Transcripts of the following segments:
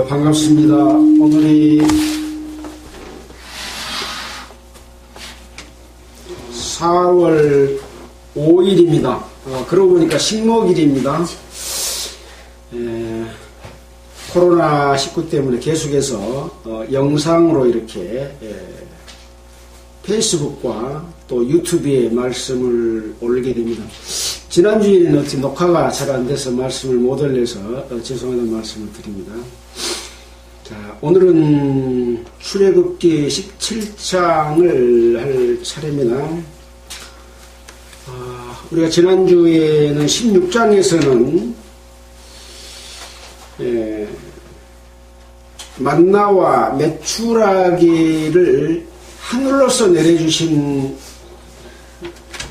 반갑습니다. 오늘이 4월 5일입니다. 그러고 보니까 식목일입니다. 코로나19 때문에 계속해서 영상으로 이렇게 페이스북과 또 유튜브에 말씀을 올리게 됩니다. 지난주에는 어떻게 녹화가 잘 안 돼서 말씀을 못 올려서 죄송하다는 말씀을 드립니다. 자, 오늘은 출애굽기 17장을 할 차례입니다. 우리가 지난주에는 16장에서는 만나와 메추라기를 하늘로서 내려주신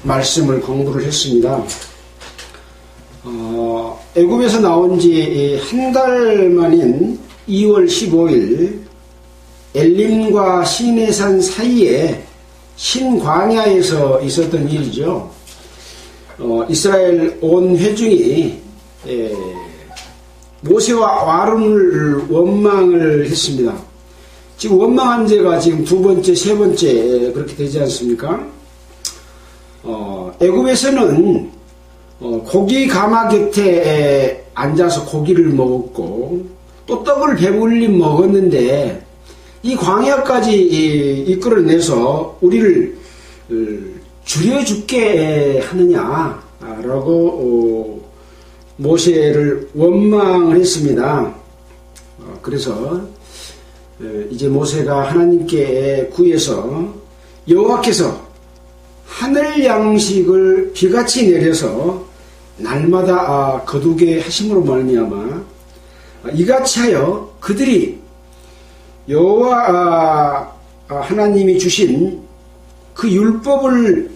말씀을 공부를 했습니다. 애굽에서 나온 지 한 달 만인 2월 15일 엘림과 시내산 사이에 신광야에서 있었던 일이죠. 이스라엘 온 회중이 모세와 아론을 원망을 했습니다. 지금 원망한 죄가 지금 두 번째, 세 번째 그렇게 되지 않습니까? 애굽에서는 고기 가마 곁에 앉아서 고기를 먹었고 또 떡을 배불리 먹었는데 이 광야까지 이끌어내서 우리를 죽여 죽게 하느냐라고 모세를 원망을 했습니다. 그래서 이제 모세가 하나님께 구해서 여호와께서 하늘 양식을 비같이 내려서 날마다 거두게 하심으로 말미암아 이같이 하여 그들이 여호와 하나님이 주신 그 율법을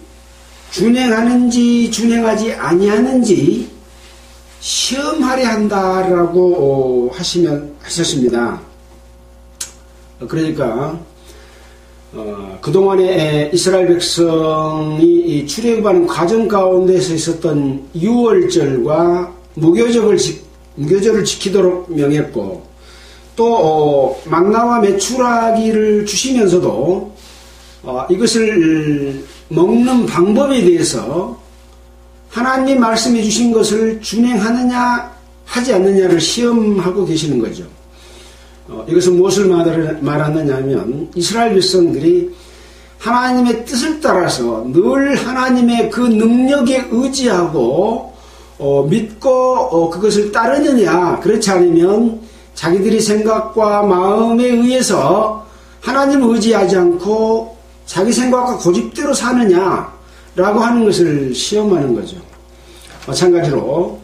준행하는지 준행하지 아니하는지 시험하려 한다라고 하셨습니다. 그러니까 그동안에 이스라엘 백성이 출애굽하는 과정 가운데서 있었던 유월절과 무교절을 지키도록 명했고 또 만나와 메추라기를 주시면서도 이것을 먹는 방법에 대해서 하나님 말씀해 주신 것을 준행하느냐 하지 않느냐를 시험하고 계시는 거죠. 이것은 무엇을 말하느냐 하면 이스라엘 백성들이 하나님의 뜻을 따라서 늘 하나님의 그 능력에 의지하고 믿고 그것을 따르느냐, 그렇지 않으면 자기들이 생각과 마음에 의해서 하나님을 의지하지 않고 자기 생각과 고집대로 사느냐라고 하는 것을 시험하는 거죠. 마찬가지로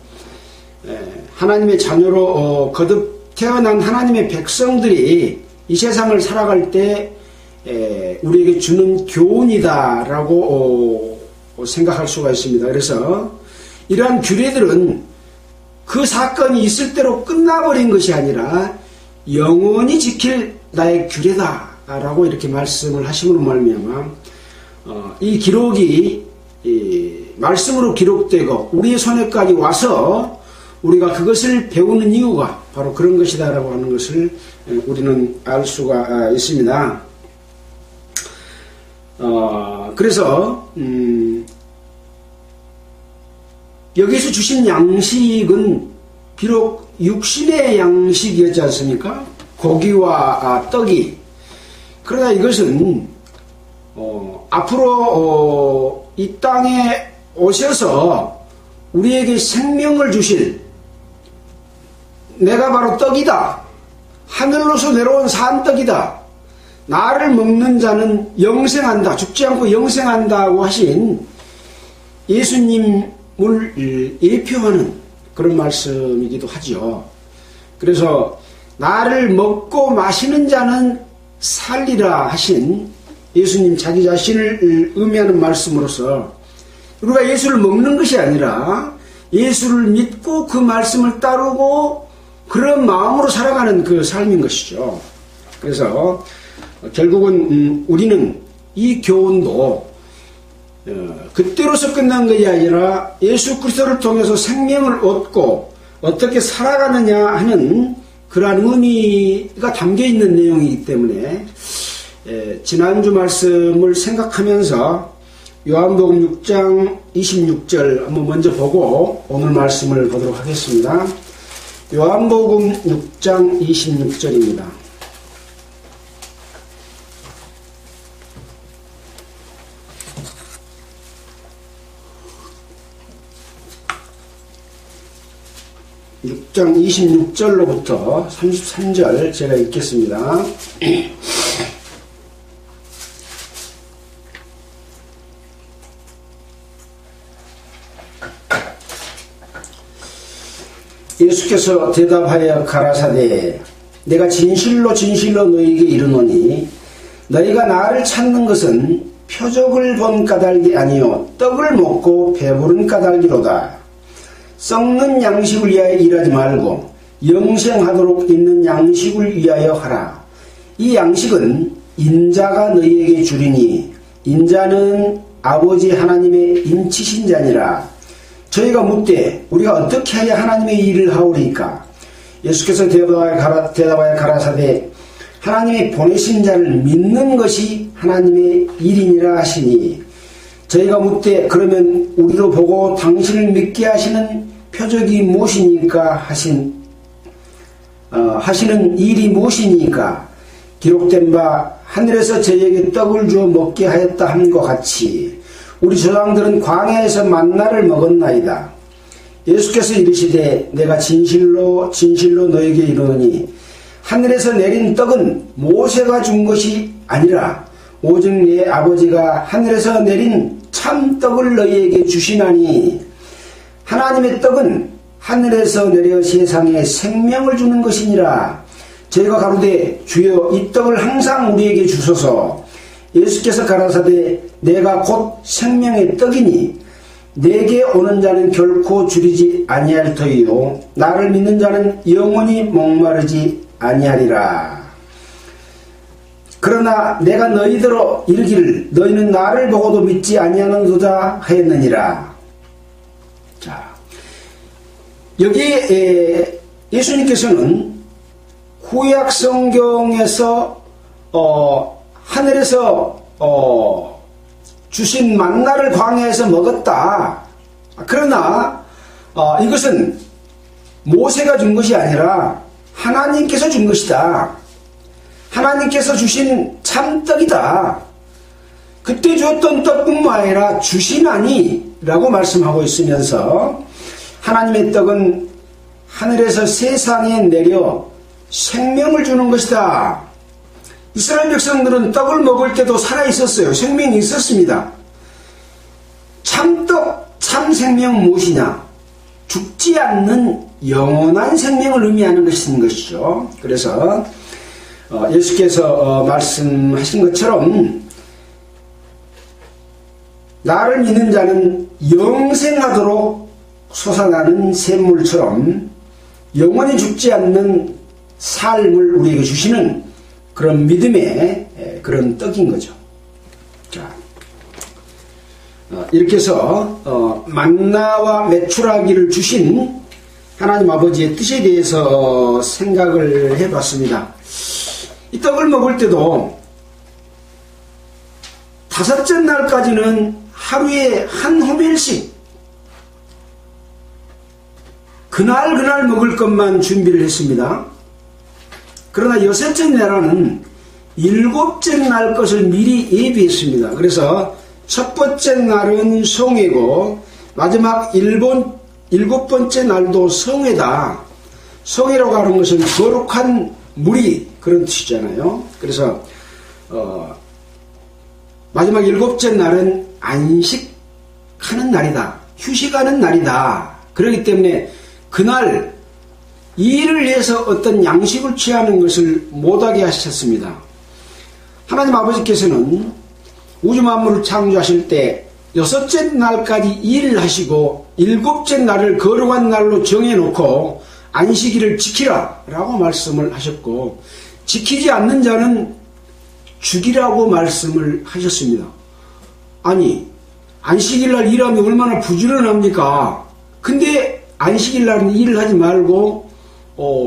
하나님의 자녀로 거듭 태어난 하나님의 백성들이 이 세상을 살아갈 때 우리에게 주는 교훈이다라고 생각할 수가 있습니다. 그래서 이러한 규례들은 그 사건이 있을 대로 끝나버린 것이 아니라 영원히 지킬 나의 규례다라고 이렇게 말씀을 하심으로 말미암아 이 기록이 말씀으로 기록되고 우리의 손에까지 와서 우리가 그것을 배우는 이유가 바로 그런 것이다라고 하는 것을 우리는 알 수가 있습니다. 그래서 여기서 주신 양식은 비록 육신의 양식이었지 않습니까? 고기와 떡이. 그러나 이것은 앞으로 이 땅에 오셔서 우리에게 생명을 주실 내가 바로 떡이다. 하늘로서 내려온 산떡이다. 나를 먹는 자는 영생한다. 죽지 않고 영생한다고 하신 예수님을 예표하는 그런 말씀이기도 하죠. 그래서 나를 먹고 마시는 자는 살리라 하신 예수님 자기 자신을 의미하는 말씀으로서 우리가 예수를 먹는 것이 아니라 예수를 믿고 그 말씀을 따르고 그런 마음으로 살아가는 그 삶인 것이죠. 그래서 결국은 우리는 이 교훈도 그때로서 끝난 것이 아니라 예수 그리스도를 통해서 생명을 얻고 어떻게 살아가느냐 하는 그러한 의미가 담겨있는 내용이기 때문에 지난주 말씀을 생각하면서 요한복음 6장 26절 한번 먼저 보고 오늘 말씀을 보도록 하겠습니다. 요한복음 6장 26절입니다. (6장 26절로부터) (33절) 제가 읽겠습니다. 예수께서 대답하여 가라사대 내가 진실로 진실로 너희에게 이르노니 너희가 나를 찾는 것은 표적을 본 까닭이 아니요 떡을 먹고 배부른 까닭이로다. 썩는 양식을 위하여 일하지 말고 영생하도록 있는 양식을 위하여 하라. 이 양식은 인자가 너희에게 주리니 인자는 아버지 하나님의 인치신 자니라. 저희가 묻되 우리가 어떻게 하여 하나님의 일을 하오리까? 예수께서 대답하여 가라사대 하나님이 보내신 자를 믿는 것이 하나님의 일이니라 하시니 저희가 묻되 그러면 우리로 보고 당신을 믿게 하시는 표적이 무엇이니까 하시는 일이 무엇이니까? 기록된 바 하늘에서 저희에게 떡을 주어 먹게 하였다 함과 같이 우리 조상들은 광야에서 만나를 먹었나이다. 예수께서 이르시되 내가 진실로 진실로 너에게 이르노니 하늘에서 내린 떡은 모세가 준 것이 아니라 오직 내 아버지가 하늘에서 내린 참 떡을 너희에게 주시나니 하나님의 떡은 하늘에서 내려 세상에 생명을 주는 것이니라. 저희가 가로되 주여 이 떡을 항상 우리에게 주소서. 예수께서 가라사대 내가 곧 생명의 떡이니 내게 오는 자는 결코 줄이지 아니할 터이요 나를 믿는 자는 영원히 목마르지 아니하리라. 그러나 내가 너희더러 이르기를 너희는 나를 보고도 믿지 아니하는도다 하였느니라. 자, 여기에 예수님께서는 구약 성경에서 하늘에서 주신 만나를 광야에서 먹었다. 그러나 이것은 모세가 준 것이 아니라 하나님께서 준 것이다. 하나님께서 주신 참떡이다. 그때 주었던 떡뿐만 아니라 주시나니 라고 말씀하고 있으면서 하나님의 떡은 하늘에서 세상에 내려 생명을 주는 것이다. 이스라엘 백성들은 떡을 먹을 때도 살아있었어요. 생명이 있었습니다. 참떡, 참생명은 무엇이냐? 죽지 않는 영원한 생명을 의미하는 것이죠. 그래서 예수께서 말씀하신 것처럼 나를 믿는 자는 영생하도록 솟아나는 샘물처럼 영원히 죽지 않는 삶을 우리에게 주시는 그런 믿음의 그런 떡인 거죠. 자, 이렇게 해서 만나와 메추라기를 주신 하나님 아버지의 뜻에 대해서 생각을 해봤습니다. 이 떡을 먹을 때도 다섯째 날까지는 하루에 한 호멜씩 그날 먹을 것만 준비를 했습니다. 그러나 여섯째 날은 일곱째 날 것을 미리 예비했습니다. 그래서 첫 번째 날은 성회고 마지막 일곱 번째 날도 성회다. 성회라고 하는 것은 거룩한 무리 그런 뜻이잖아요. 그래서 마지막 일곱째 날은 안식하는 날이다. 휴식하는 날이다. 그렇기 때문에 그날 이 일을 위해서 어떤 양식을 취하는 것을 못하게 하셨습니다. 하나님 아버지께서는 우주 만물을 창조하실 때 여섯째 날까지 일을 하시고 일곱째 날을 거룩한 날로 정해놓고 안식일을 지키라 라고 말씀을 하셨고 지키지 않는 자는 죽이라고 말씀을 하셨습니다. 아니, 안식일날 일하면 얼마나 부지런합니까? 근데 안식일날은 일을 하지 말고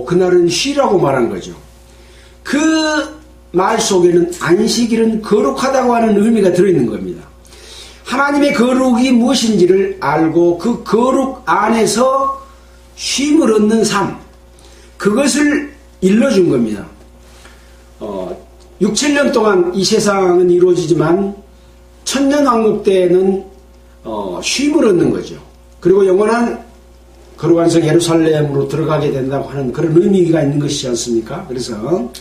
그날은 쉬라고 말한 거죠. 그 말 속에는 안식일은 거룩하다고 하는 의미가 들어있는 겁니다. 하나님의 거룩이 무엇인지를 알고 그 거룩 안에서 쉼을 얻는 삶, 그것을 일러준 겁니다. 6, 7년 동안 이 세상은 이루어지지만 천년왕국 때에는 쉼을 얻는 거죠. 그리고 영원한 거룩한 성 예루살렘으로 들어가게 된다고 하는 그런 의미가 있는 것이지 않습니까? 그래서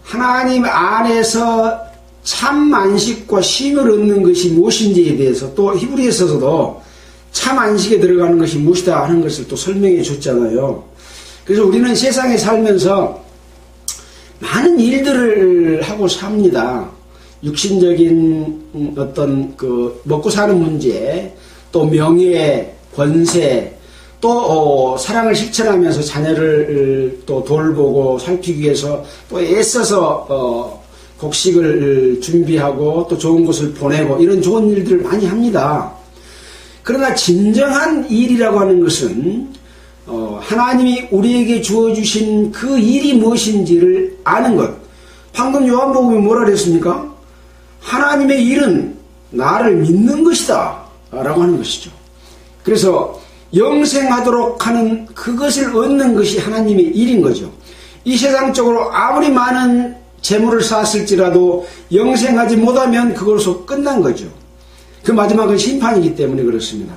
하나님 안에서 참 안식과 쉼을 얻는 것이 무엇인지에 대해서 또 히브리서에서도 참 안식에 들어가는 것이 무엇이다 하는 것을 또 설명해 줬잖아요. 그래서 우리는 세상에 살면서 많은 일들을 하고 삽니다. 육신적인 어떤 그 먹고 사는 문제, 또 명예, 권세, 또 사랑을 실천하면서 자녀를 또 돌보고 살피기 위해서 또 애써서 곡식을 준비하고 또 좋은 곳을 보내고 이런 좋은 일들을 많이 합니다. 그러나 진정한 일이라고 하는 것은 하나님이 우리에게 주어주신 그 일이 무엇인지를 아는 것. 방금 요한복음이 뭐라 그랬습니까? 하나님의 일은 나를 믿는 것이다 라고 하는 것이죠. 그래서 영생하도록 하는 그것을 얻는 것이 하나님의 일인 거죠. 이 세상적으로 아무리 많은 재물을 쌓았을지라도 영생하지 못하면 그것으로 끝난 거죠. 그 마지막은 심판이기 때문에 그렇습니다.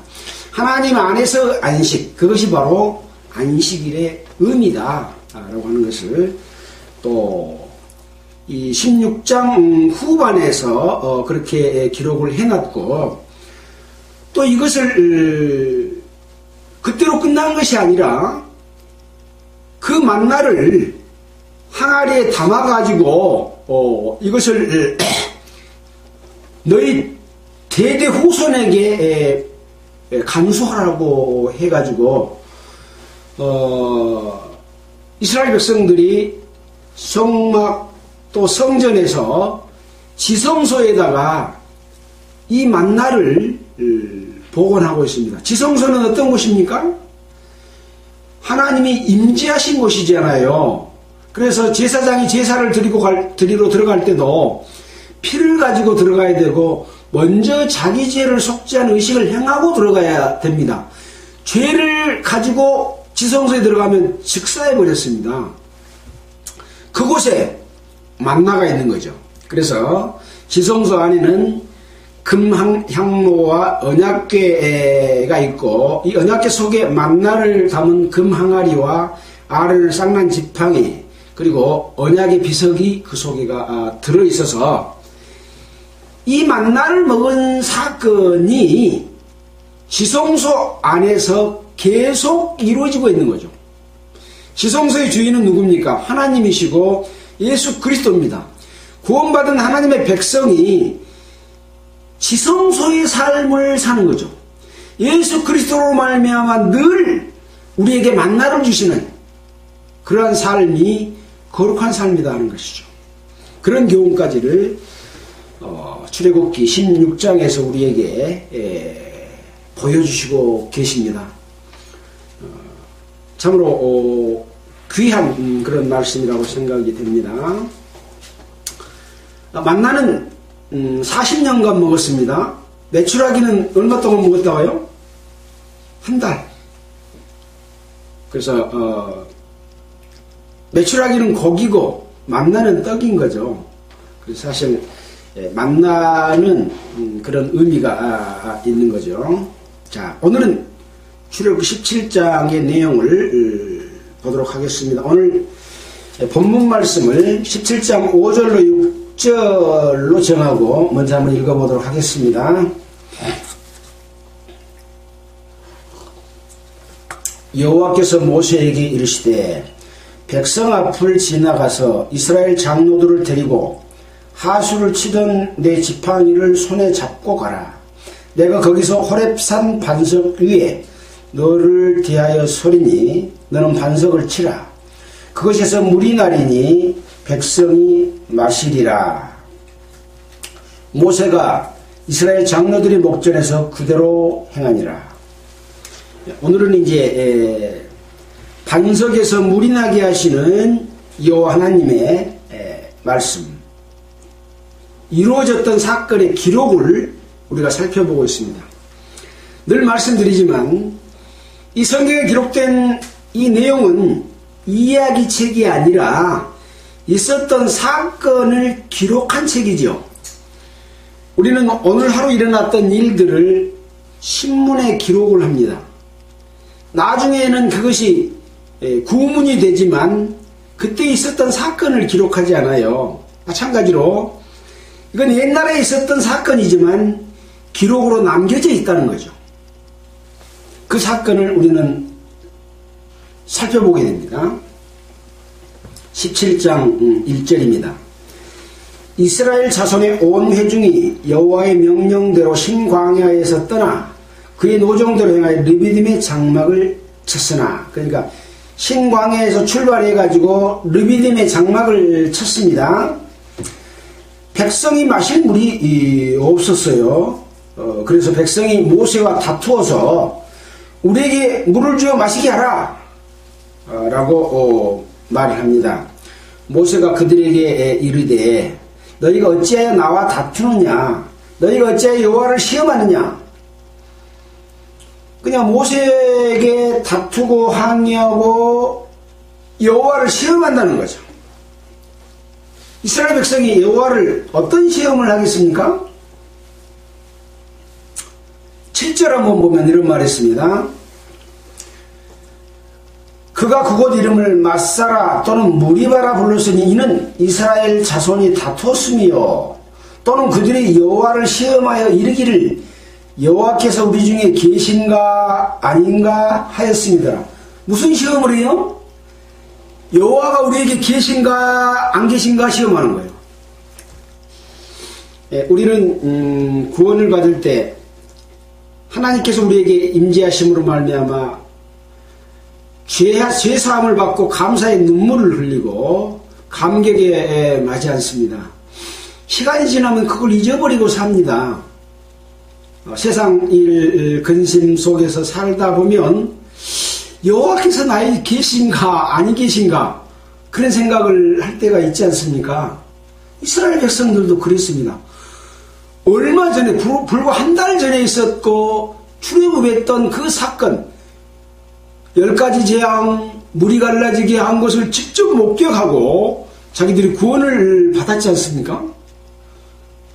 하나님 안에서 안식, 그것이 바로 안식일의 의미다 라고 하는 것을 또 이 16장 후반에서 그렇게 기록을 해놨고, 또 이것을 그때로 끝난 것이 아니라 그 만나를 항아리에 담아가지고 이것을 너희 대대 후손에게 간수하라고 해가지고 이스라엘 백성들이 성막 또 성전에서 지성소에다가 이 만나를 복원하고 있습니다. 지성소는 어떤 곳입니까? 하나님이 임재하신 곳이잖아요. 그래서 제사장이 제사를 드리러 들어갈 때도 피를 가지고 들어가야 되고 먼저 자기 죄를 속죄한 의식을 행하고 들어가야 됩니다. 죄를 가지고 지성소에 들어가면 즉사해버렸습니다. 그곳에 만나가 있는 거죠. 그래서 지성소 안에는 금향로와 언약궤가 있고 이 언약궤 속에 만나를 담은 금항아리와 아론을 쌍난 지팡이 그리고 언약의 비석이 그 속에가 들어있어서 이 만나를 먹은 사건이 지성소 안에서 계속 이루어지고 있는 거죠. 지성소의 주인은 누굽니까? 하나님이시고 예수 그리스도입니다. 구원받은 하나님의 백성이 지성소의 삶을 사는 거죠. 예수 그리스도로 말미암아 늘 우리에게 만나를 주시는 그러한 삶이 거룩한 삶이다 하는 것이죠. 그런 교훈까지를 출애굽기 16장에서 우리에게 보여주시고 계십니다. 참으로 귀한 그런 말씀이라고 생각이 됩니다. 만나는 40년간 먹었습니다. 메추라기는 얼마 동안 먹었다고요? 한 달. 그래서 메추라기는 고기고 만나는 떡인 거죠. 그래서 사실 만나는 그런 의미가 있는 거죠. 자, 오늘은 출애굽기 17장의 내용을 보도록 하겠습니다. 오늘 본문 말씀을 17장 5절로 6절로 정하고 먼저 한번 읽어보도록 하겠습니다. 여호와께서 모세에게 이르시되 백성 앞을 지나가서 이스라엘 장로들을 데리고 하수를 치던 내 지팡이를 손에 잡고 가라. 내가 거기서 호렙산 반석 위에 너를 대하여 서리니 너는 반석을 치라. 그 그것에서 물이 나리니 백성이 마시리라. 모세가 이스라엘 장로들의 목전에서 그대로 행하니라. 오늘은 이제 반석에서 물이 나게 하시는 여호와 하나님의 말씀, 이루어졌던 사건의 기록을 우리가 살펴보고 있습니다. 늘 말씀드리지만 이 성경에 기록된 이 내용은 이야기책이 아니라 있었던 사건을 기록한 책이죠. 우리는 오늘 하루 일어났던 일들을 신문에 기록을 합니다. 나중에는 그것이 구문이 되지만 그때 있었던 사건을 기록하지 않아요. 마찬가지로 이건 옛날에 있었던 사건이지만 기록으로 남겨져 있다는 거죠. 그 사건을 우리는 살펴보게 됩니다. 17장 1절입니다. 이스라엘 자손의 온 회중이 여호와의 명령대로 신광야에서 떠나 그의 노정대로 행하여 르비딤의 장막을 쳤으나, 그러니까 신광야에서 출발해가지고 르비딤의 장막을 쳤습니다. 백성이 마실 물이 없었어요. 그래서 백성이 모세와 다투어서 우리에게 물을 주어 마시게 하라 라고 말을 합니다. 모세가 그들에게 이르되 너희가 어찌하여 나와 다투느냐, 너희가 어찌하여 여호와를 시험하느냐. 그냥 모세에게 다투고 항의하고 여호와를 시험한다는 거죠. 이스라엘 백성이 여호와를 어떤 시험을 하겠습니까? 7절 한번 보면 이런 말이 있습니다. 그가 그곳 이름을 마사라 또는 무리바라 불렀으니 이는 이스라엘 자손이 다투었으며 또는 그들이 여호와를 시험하여 이르기를 여호와께서 우리 중에 계신가 아닌가 하였습니다. 무슨 시험을 해요? 여호와가 우리에게 계신가 안 계신가 시험하는 거예요. 우리는 구원을 받을 때 하나님께서 우리에게 임재하심으로 말미암아 죄사함을 받고 감사의 눈물을 흘리고 감격에 마지 않습니다. 시간이 지나면 그걸 잊어버리고 삽니다. 세상 일 근심 속에서 살다 보면 여호와께서 나에게 계신가 아니 계신가 그런 생각을 할 때가 있지 않습니까? 이스라엘 백성들도 그랬습니다. 얼마 전에 불과 한 달 전에 있었고 출애굽했던 그 사건, 10가지 재앙, 물이 갈라지게 한 것을 직접 목격하고 자기들이 구원을 받았지 않습니까?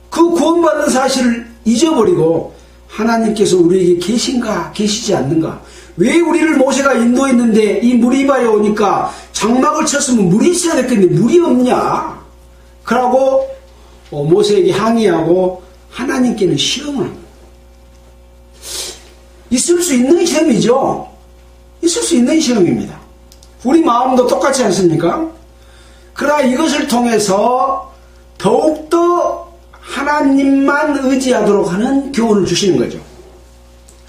그 구원받은 사실을 잊어버리고 하나님께서 우리에게 계신가 계시지 않는가, 왜 우리를 모세가 인도했는데 이 무리바에 오니까 장막을 쳤으면 물이 있어야 됐겠는데 물이 없냐, 그러고 모세에게 항의하고 하나님께는 시험을 합니다. 있을 수 있는 시험이죠. 있을 수 있는 시험입니다. 우리 마음도 똑같지 않습니까? 그러나 이것을 통해서 더욱더 하나님만 의지하도록 하는 교훈을 주시는 거죠.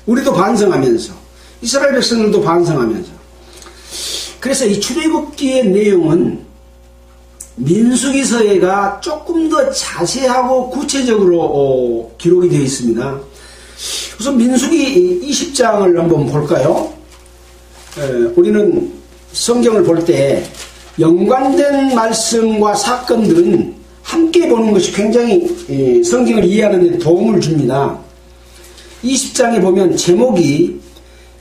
우리도 반성하면서, 이스라엘 백성들도 반성하면서. 그래서 이 출애굽기의 내용은 민수기서에가 조금 더 자세하고 구체적으로 기록이 되어 있습니다. 우선 민수기 20장을 한번 볼까요? 우리는 성경을 볼 때 연관된 말씀과 사건들은 함께 보는 것이 굉장히 성경을 이해하는 데 도움을 줍니다. 20장에 보면 제목이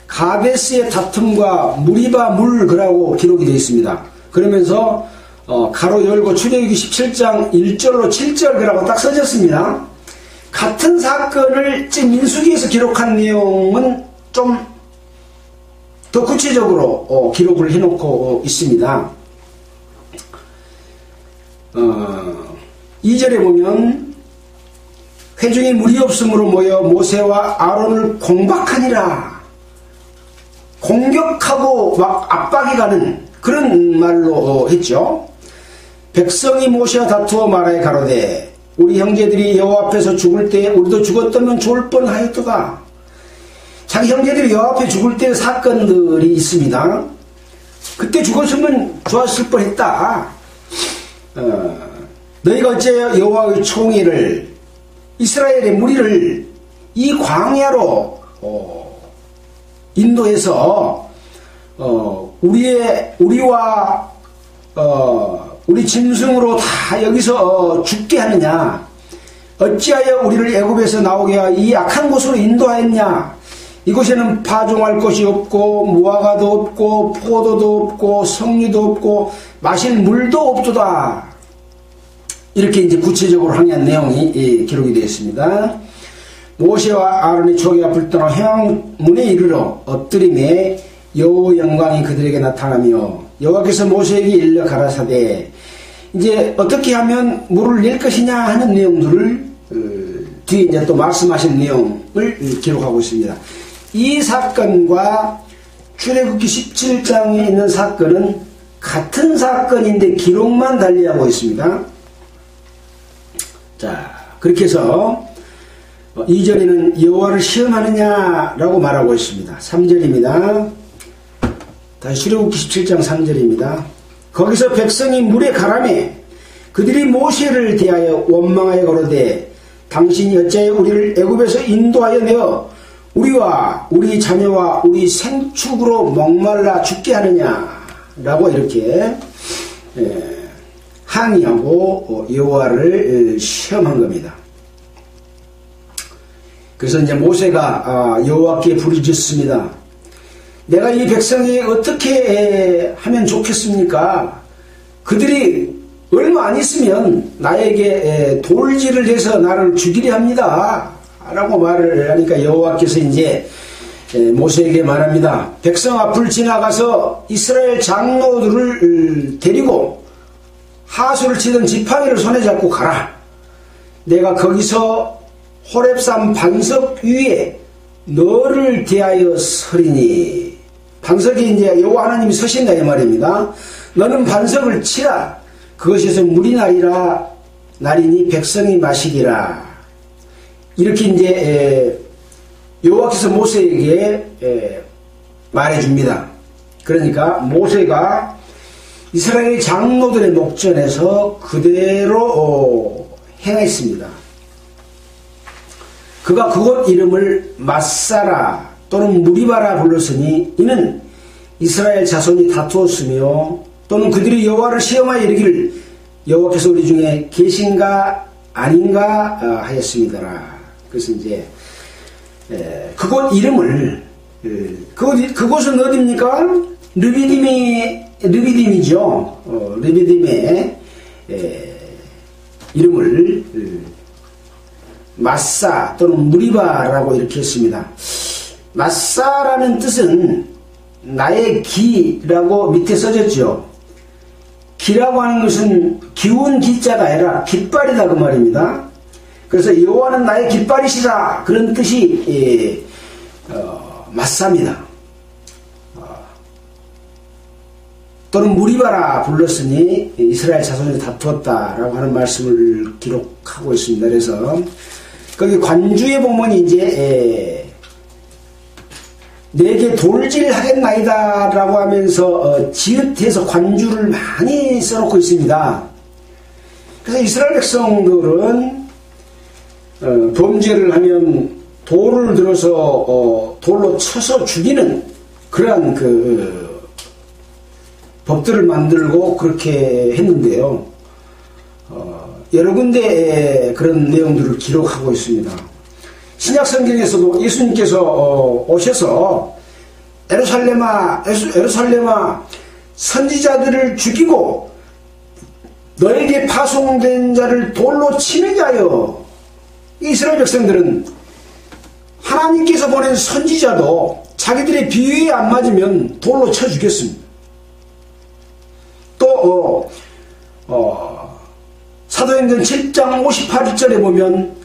가데스의 다툼과 무리바 물그라고 기록이 되어 있습니다. 그러면서 가로 열고 출애굽기 17장 1절로 7절 그라고 딱 써졌습니다. 같은 사건을 지금 민수기에서 기록한 내용은 좀 더 구체적으로 기록을 해놓고 있습니다. 2절에 보면 회중이 물이 없으므로 모여 모세와 아론을 공박하니라. 공격하고 막 압박이 가는 그런 말로 했죠. 백성이 모세와 다투어 말하여 가로되 우리 형제들이 여호와 앞에서 죽을 때 우리도 죽었다면 좋을 뻔하였도다. 자기 형제들이 여호와 앞에 죽을 때의 사건들이 있습니다. 그때 죽었으면 좋았을 뻔했다. 너희가 어째 여호와의 총회를 이스라엘의 무리를 이 광야로 인도해서 우리와 우리 짐승으로 다 여기서 죽게 하느냐? 어찌하여 우리를 애굽에서 나오게 하여 이 악한 곳으로 인도하였냐? 이곳에는 파종할 것이 없고 무화과도 없고 포도도 없고 석류도 없고 마실 물도 없도다. 이렇게 이제 구체적으로 항의한 내용이 기록이 되어 있습니다. 모세와 아론이 초기가 불떠나 회왕문에 이르러 엎드림에 여호와의 영광이 그들에게 나타나며 여호와께서 모세에게 일러 가라사대 이제 어떻게 하면 물을 낼 것이냐 하는 내용들을 뒤에 이제 또 말씀하신 내용을 기록하고 있습니다. 이 사건과 출애굽기 17장에 있는 사건은 같은 사건인데 기록만 달리하고 있습니다. 자, 그렇게 해서 2절에는 여호와를 시험하느냐라고 말하고 있습니다. 3절입니다. 다시 출애굽기 17장 3절입니다. 거기서 백성이 물에 가라매 그들이 모세를 대하여 원망하여 가로되 당신이 어찌하여 우리를 애굽에서 인도하여 내어 우리와 우리 자녀와 우리 생축으로 목말라 죽게 하느냐라고 이렇게 항의하고 여호와를 시험한 겁니다. 그래서 이제 모세가 여호와께 부르짖습니다. 내가 이 백성이 어떻게 하면 좋겠습니까? 그들이 얼마 안 있으면 나에게 돌질을 해서 나를 죽이려 합니다. 라고 말을 하니까 여호와께서 이제 모세에게 말합니다. 백성 앞을 지나가서 이스라엘 장로들을 데리고 하수를 치던 지팡이를 손에 잡고 가라. 내가 거기서 호렙산 반석 위에 너를 대하여 서리니. 반석이 이제 여호와 하나님이 서신다 이 말입니다. 너는 반석을 치라. 그것에서 물이 나리니 백성이 마시기라. 이렇게 이제 여호와께서 모세에게 말해줍니다. 그러니까 모세가 이스라엘 장로들의 목전에서 그대로 행했습니다. 그가 그곳 이름을 마사라 또는 무리바라 불렀으니 이는 이스라엘 자손이 다투었으며 또는 그들이 여호와를 시험하여 이르기를 여호와께서 우리 중에 계신가 아닌가 하였습니다라. 그래서 이제 그곳 이름을 그곳은 어디입니까? 르비딤이죠. 르비딤의 이름을 마사 또는 무리바라고 이렇게 했습니다. 마사라는 뜻은 나의 기라고 밑에 써졌죠. 기라고 하는 것은 기운 기자가 아니라 깃발이다 그 말입니다. 그래서 여호와는 나의 깃발이시라 그런 뜻이 마사입니다. 또는 무리바라 불렀으니 이스라엘 자손이 다투었다라고 하는 말씀을 기록하고 있습니다. 그래서 거기 관주에 보면 이제 내게 돌질하겠나이다 라고 하면서 지읒해서 관주를 많이 써놓고 있습니다. 그래서 이스라엘 백성들은 범죄를 하면 돌을 들어서 돌로 쳐서 죽이는 그러한 법들을 만들고 그렇게 했는데요. 여러 군데 그런 내용들을 기록하고 있습니다. 신약 성경에서도 예수님께서 오셔서 에루살렘아 선지자들을 죽이고 너에게 파송된 자를 돌로 치느냐 하여 이스라엘 백성들은 하나님께서 보낸 선지자도 자기들의 비위에 안 맞으면 돌로 쳐 죽였습니다. 또 사도행전 7장 58절에 보면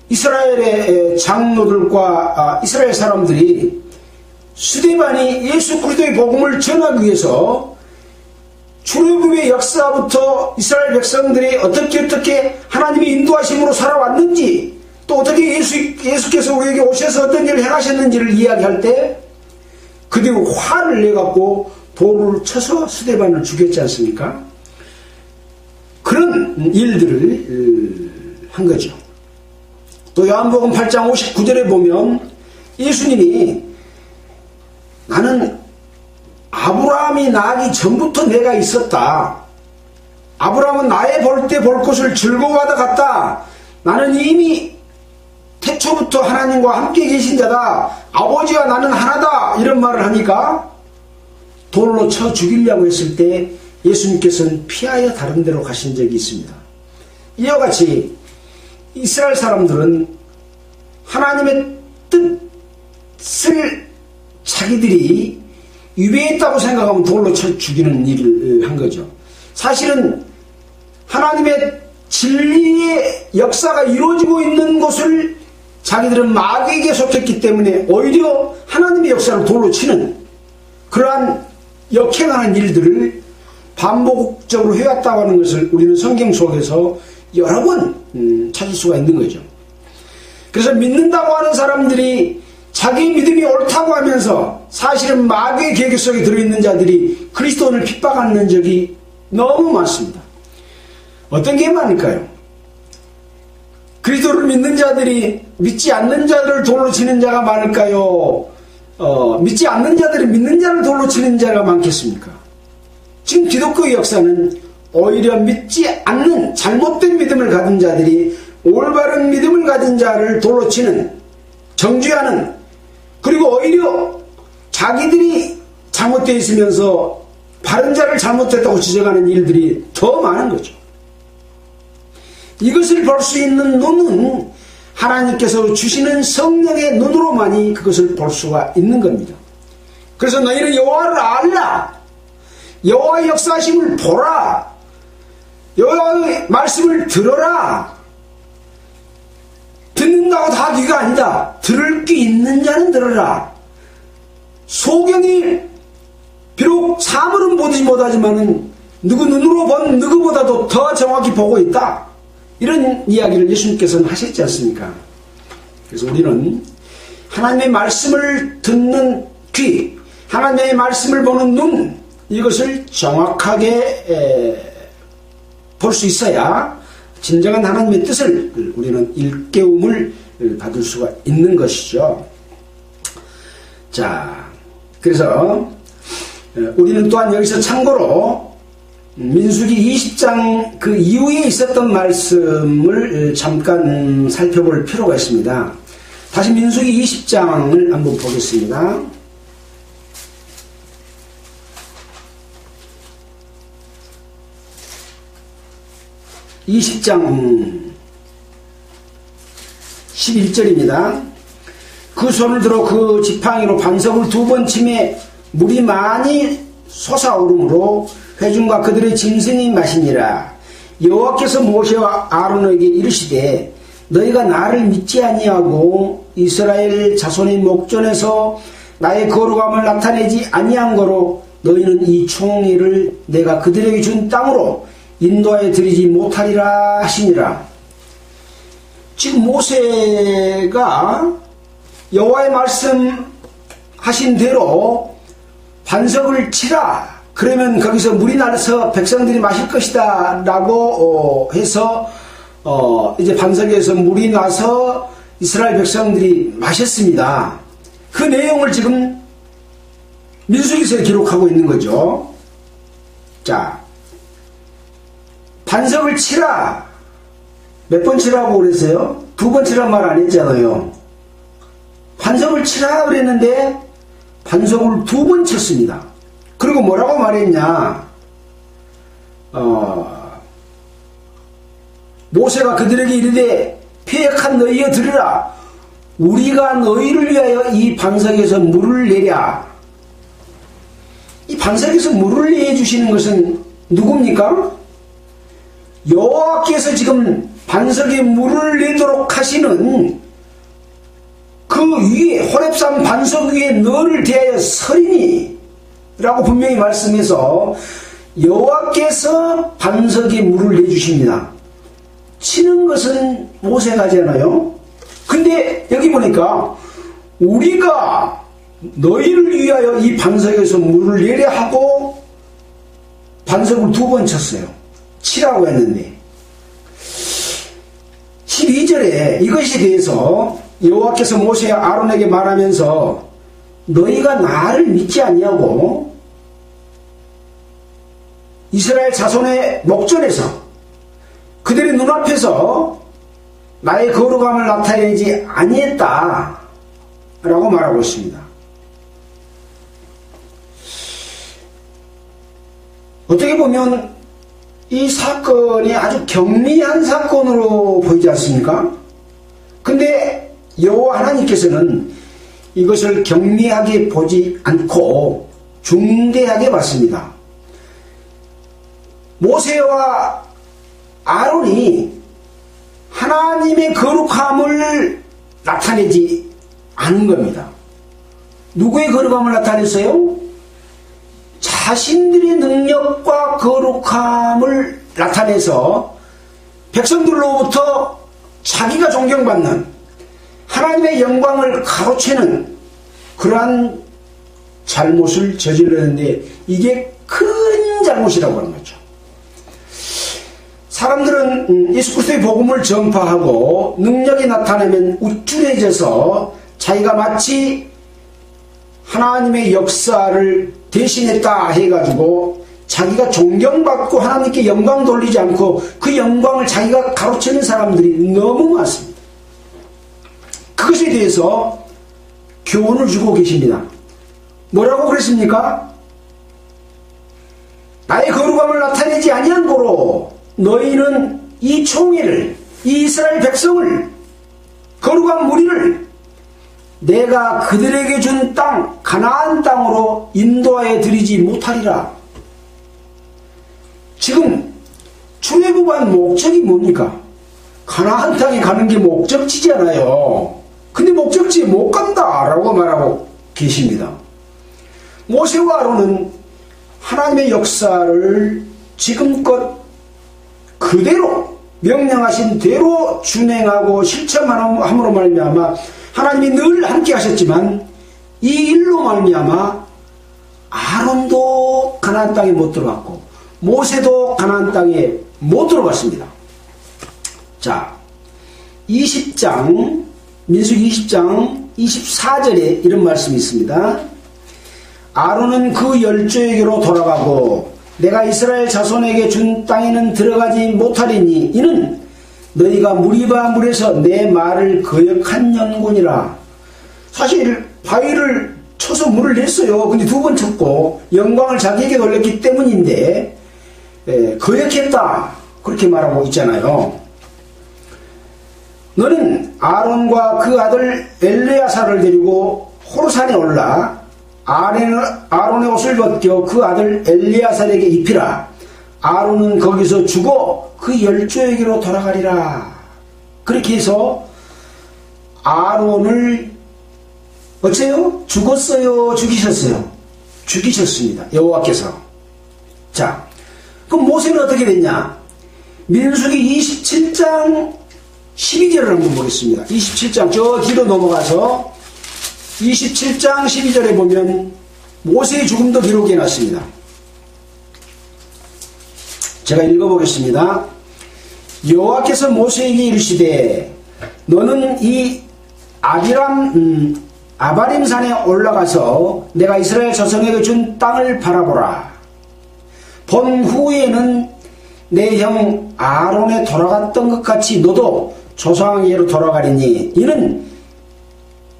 이스라엘의 장로들과 이스라엘 사람들이 스데반이 예수 그리스도의 복음을 전하기 위해서 출애굽의 역사부터 이스라엘 백성들이 어떻게 하나님의 인도하심으로 살아왔는지 또 어떻게 예수께서 우리에게 오셔서 어떤 일을 행하셨는지를 이야기할 때 그 뒤로 화를 내갖고 돌을 쳐서 스데반을 죽였지 않습니까? 그런 일들을 한 거죠. 또 요한복음 8장 59절에 보면 예수님이 나는 아브라함이 나기 전부터 내가 있었다. 아브라함은 나의 볼 때 볼 것을 즐거워하다 갔다. 나는 이미 태초부터 하나님과 함께 계신 자다. 아버지와 나는 하나다. 이런 말을 하니까 돌로 쳐 죽이려고 했을 때 예수님께서는 피하여 다른 데로 가신 적이 있습니다. 이와 같이 이스라엘 사람들은 하나님의 뜻을 자기들이 위배했다고 생각하면 돌로 쳐 죽이는 일을 한 거죠. 사실은 하나님의 진리의 역사가 이루어지고 있는 곳을 자기들은 마귀에게 속했기 때문에 오히려 하나님의 역사를 돌로 치는 그러한 역행하는 일들을 반복적으로 해왔다고 하는 것을 우리는 성경 속에서 여러 번 찾을 수가 있는 거죠. 그래서 믿는다고 하는 사람들이 자기 믿음이 옳다고 하면서 사실은 마귀의 계획 속에 들어있는 자들이 그리스도인을 핍박하는 적이 너무 많습니다. 어떤 게 많을까요? 그리스도를 믿는 자들이 믿지 않는 자들을 돌로 치는 자가 많을까요? 믿지 않는 자들이 믿는 자를 돌로 치는 자가 많겠습니까? 지금 기독교의 역사는 오히려 믿지 않는 잘못된 믿음을 가진 자들이 올바른 믿음을 가진 자를 돌로 치는, 정죄하는, 그리고 오히려 자기들이 잘못되어 있으면서 바른 자를 잘못됐다고 지적하는 일들이 더 많은 거죠. 이것을 볼 수 있는 눈은 하나님께서 주시는 성령의 눈으로만이 그것을 볼 수가 있는 겁니다. 그래서 너희는 여호와를 알라. 여호와의 역사하심을 보라. 여호와의 말씀을 들어라. 듣는다고 다 귀가 아니다. 들을 귀 있는 자는 들어라. 소경이 비록 사물은 보지 못하지만은 누구 눈으로 본 누구보다도 더 정확히 보고 있다. 이런 이야기를 예수님께서는 하셨지 않습니까? 그래서 우리는 하나님의 말씀을 듣는 귀, 하나님의 말씀을 보는 눈, 이것을 정확하게 볼 수 있어야 진정한 하나님의 뜻을 우리는 일깨움을 받을 수가 있는 것이죠. 자, 그래서 우리는 또한 여기서 참고로 민수기 20장 그 이후에 있었던 말씀을 잠깐 살펴볼 필요가 있습니다. 다시 민수기 20장을 한번 보겠습니다. (20장) 11절입니다. 그 손을 들어 그 지팡이로 반석을 2번 치매 물이 많이 솟아오르므로 회중과 그들의 짐승이 마시니라. 여호와께서 모세와 아론에게 이르시되 너희가 나를 믿지 아니하고 이스라엘 자손의 목전에서 나의 거룩함을 나타내지 아니한 거로 너희는 이 총회를 내가 그들에게 준 땅으로 인도하여 드리지 못하리라 하시니라. 지금 모세가 여호와의 말씀하신 대로 반석을 치라. 그러면 거기서 물이 나서 백성들이 마실 것이다 라고 해서 이제 반석에서 물이 나서 이스라엘 백성들이 마셨습니다. 그 내용을 지금 민수기서에 기록하고 있는 거죠. 자, 반석을 치라. 몇 번 치라고 그랬어요? 2번 치라는 말 안 했잖아요. 반석을 치라 그랬는데 반석을 2번 쳤습니다. 그리고 뭐라고 말했냐? 모세가 그들에게 이르되 패역한 너희여 들으라. 우리가 너희를 위하여 이 반석에서 물을 내랴. 이 반석에서 물을 내주시는 것은 누굽니까? 여호와께서 지금 반석에 물을 내도록 하시는 그 위에 호렙산 반석 위에 너를 대하여 서리니 라고 분명히 말씀해서 여호와께서 반석에 물을 내주십니다. 치는 것은 모세가 하잖아요. 근데 여기 보니까 우리가 너희를 위하여 이 반석에서 물을 내려 하고 반석을 2번 쳤어요. 치라고 했는데 12절에 이것에 대해서 여호와께서 모세와 아론에게 말하면서 너희가 나를 믿지 아니하고 이스라엘 자손의 목전에서 그들의 눈앞에서 나의 거룩함을 나타내지 아니했다 라고 말하고 있습니다. 어떻게 보면 이 사건이 아주 경미한 사건으로 보이지 않습니까? 근데 여호와 하나님께서는 이것을 경미하게 보지 않고 중대하게 봤습니다. 모세와 아론이 하나님의 거룩함을 나타내지 않은 겁니다. 누구의 거룩함을 나타냈어요? 자신들의 능력과 거룩함을 나타내서 백성들로부터 자기가 존경받는 하나님의 영광을 가로채는 그러한 잘못을 저질렀는데 이게 큰 잘못이라고 하는 거죠. 사람들은 예수 그리스도의 복음을 전파하고 능력이 나타나면 우쭐해져서 자기가 마치 하나님의 역사를 대신했다 해가지고 자기가 존경받고 하나님께 영광 돌리지 않고 그 영광을 자기가 가로채는 사람들이 너무 많습니다. 그것에 대해서 교훈을 주고 계십니다. 뭐라고 그랬습니까? 나의 거룩함을 나타내지 아니한 고로 너희는 이 총회를, 이 이스라엘 백성을, 거룩한 무리를 내가 그들에게 준 땅, 가나안 땅으로 인도하여 드리지 못하리라. 지금 출애굽한 목적이 뭡니까? 가나안 땅에 가는 게 목적지잖아요. 근데 목적지에 못 간다라고 말하고 계십니다. 모세와 아론은 하나님의 역사를 지금껏 그대로 명령하신 대로 준행하고 실천함으로 말미암아 하나님이 늘 함께 하셨지만 이 일로 말미암아 아론도 가나안 땅에 못 들어갔고 모세도 가나안 땅에 못 들어갔습니다. 자, 20장 민수기 20장 24절에 이런 말씀이 있습니다. 아론은 그 10조에게로 돌아가고 내가 이스라엘 자손에게 준 땅에는 들어가지 못하리니 이는 너희가 무리바 물에서 내 말을 거역한 연곤이라. 사실 바위를 쳐서 물을 냈어요. 근데 2번 쳤고 영광을 자기에게 돌렸기 때문인데 거역했다 그렇게 말하고 있잖아요. 너는 아론과 그 아들 엘레아사를 데리고 호르산에 올라 아론의 옷을 벗겨 그 아들 엘레아살에게 입히라. 아론은 거기서 죽어 그 10조에게로 돌아가리라. 그렇게 해서 아론을 어째요? 죽었어요? 죽이셨어요? 죽이셨습니다. 여호와께서. 자, 그럼 모세는 어떻게 됐냐? 민수기 27장 12절을 한번 보겠습니다. 27장 저 뒤로 넘어가서 27장 12절에 보면 모세의 죽음도 기록해 놨습니다. 제가 읽어보겠습니다. 여호와께서 모세에게 이르시되 너는 이 아바림 산에 올라가서 내가 이스라엘 자손에게 준 땅을 바라보라. 본 후에는 내 형 아론에 돌아갔던 것 같이 너도 조상에게로 돌아가리니 이는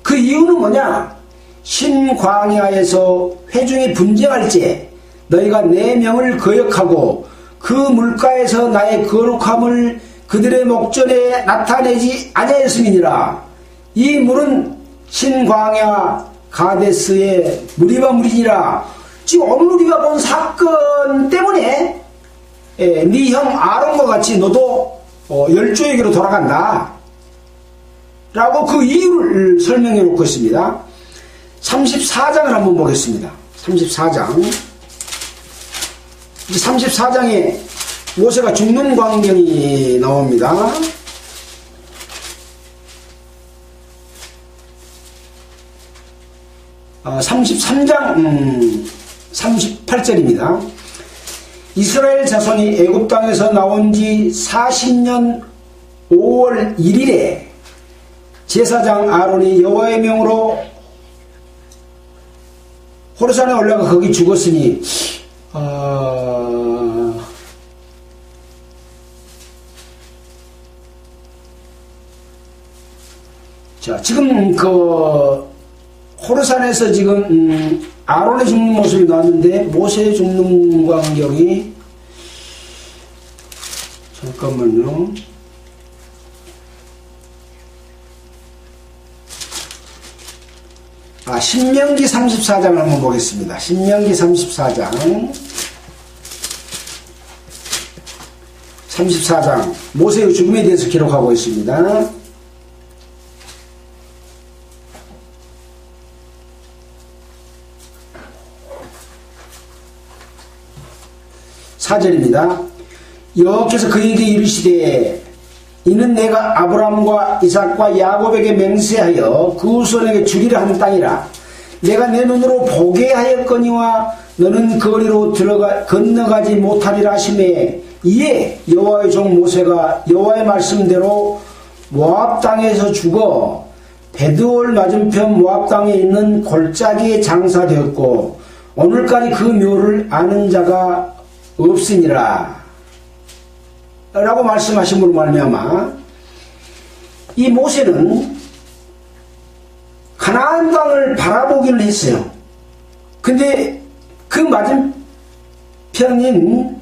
그 이유는 뭐냐? 신광야에서 회중이 분쟁할 때 너희가 내 명을 거역하고 그 물가에서 나의 거룩함을 그들의 목전에 나타내지 아니하였음이니라. 이 물은 신광야 가데스의 무리바 물이니라. 지금 오늘 우리가 본 사건 때문에 네 형 아론과 같이 너도 10조에게로 돌아간다 라고 그 이유를 설명해 놓고 있습니다. 34장을 한번 보겠습니다. 34장에 모세가 죽는 광경이 나옵니다. 33장 38절입니다. 이스라엘 자손이 애굽 땅에서 나온 지 40년 5월 1일에 제사장 아론이 여호와의 명으로 호르산에 올라가 거기 죽었으니 자, 지금 호르산에서 지금 아론의 죽는 모습이 나왔는데 모세의 죽는 광경이 잠깐만요. 신명기 34장을 한번 보겠습니다. 신명기 34장 34장 모세의 죽음에 대해서 기록하고 있습니다. 4절입니다. 여호와께서 그에게 이르시되 이는 내가 아브라함과 이삭과 야곱에게 맹세하여 그 후손에게 주리라 하는 땅이라. 내가 내 눈으로 보게 하였거니와 너는 거리로 건너가지 못하리라 하시매 이에 여호와의 종 모세가 여호와의 말씀대로 모압 땅에서 죽어 베드올 맞은편 모압 땅에 있는 골짜기에 장사되었고 오늘까지 그 묘를 아는 자가 없으니라 라고 말씀하심으로 말미암아 이 모세는 가나안 땅을 바라보기를 했어요. 근데 그 맞은편인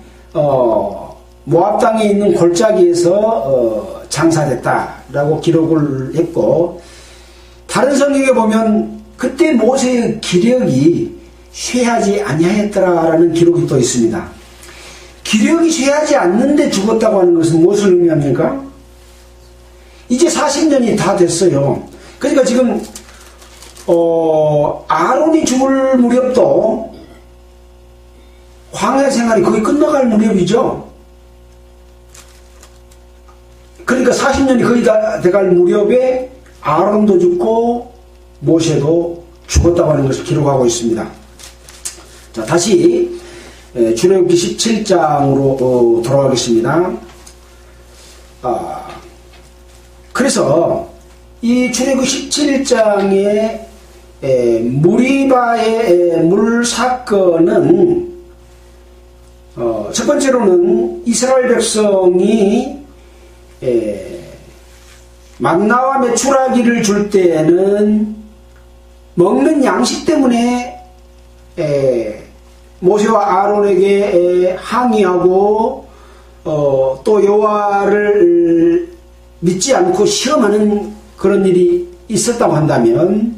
모압 땅에 있는 골짜기에서 장사됐다라고 기록을 했고, 다른 성경에 보면 그때 모세의 기력이 쇠하지 아니하였더라라는 기록이 또 있습니다. 기력이 쇠하지 않는데 죽었다고 하는 것은 무엇을 의미합니까? 이제 40년이 다 됐어요. 그러니까 지금 아론이 죽을 무렵도 광야 생활이 거의 끝나갈 무렵이죠. 그러니까 40년이 거의 다 돼갈 무렵에 아론도 죽고 모세도 죽었다고 하는 것을 기록하고 있습니다. 자, 다시 출애굽기 17장으로 돌아가겠습니다. 그래서 이 출애굽기 17장의 무리바의 물 사건은 첫 번째로는 이스라엘 백성이 만나와 메추라기를 줄 때에는 먹는 양식 때문에 모세와 아론에게 항의하고 또 여호와를 믿지 않고 시험하는 그런 일이 있었다고 한다면,